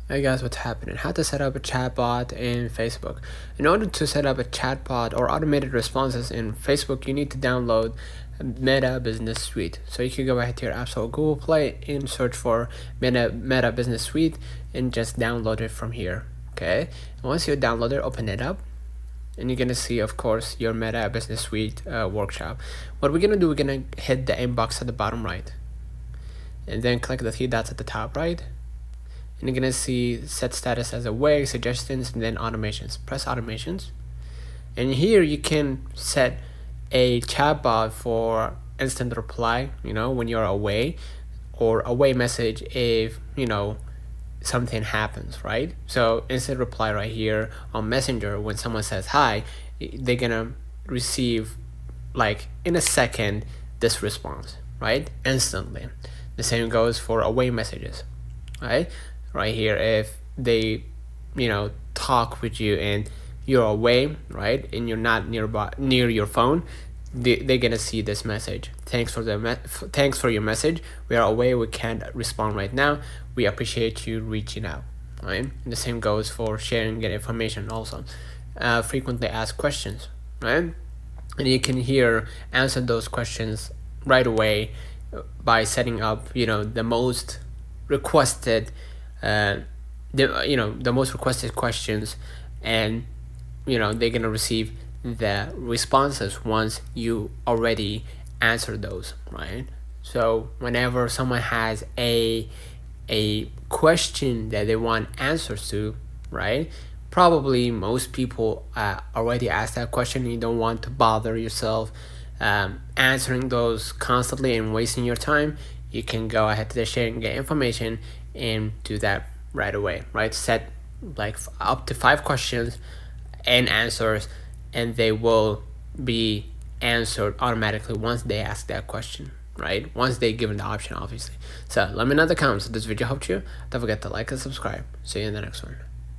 Hey guys, what's happening? How to set up a chatbot in Facebook. In order to set up a chatbot or automated responses in Facebook, you need to download Meta Business Suite. So you can go ahead to your App Store, Google Play, and search for Meta Business Suite and just download it from here. Okay. And once you download it, open it up. And you're gonna see, of course, your Meta Business Suite workshop. What we're gonna do, we're gonna hit the inbox at the bottom right, and then click the three dots at the top right. And you're gonna see set status as away, suggestions, and then automations. Press automations, and here you can set a chatbot for instant reply, when you're away, or away message if something happens, right? So instant reply right here on Messenger, when someone says hi, they're gonna receive like in a second this response, right? Instantly. The same goes for away messages, right here, if they talk with you and you're away, right, and you're not near your phone, they're gonna see this message. Thanks for your message. We are away, we can't respond right now. We appreciate you reaching out, right? And the same goes for sharing get information also. Frequently asked questions, right? And you can here answer those questions right away by setting up the most requested the most requested questions, and they're gonna receive the responses once you already answer those, right? So whenever someone has a question that they want answers to, right, probably most people already asked that question. You don't want to bother yourself answering those constantly and wasting your time. You can go ahead to the share and get information and do that right away, right? Set like up to 5 questions and answers, and they will be answered automatically once they ask that question, right? Once they given the option, obviously. So let me know in the comments if this video helped you. Don't forget to like and subscribe. See you in the next one.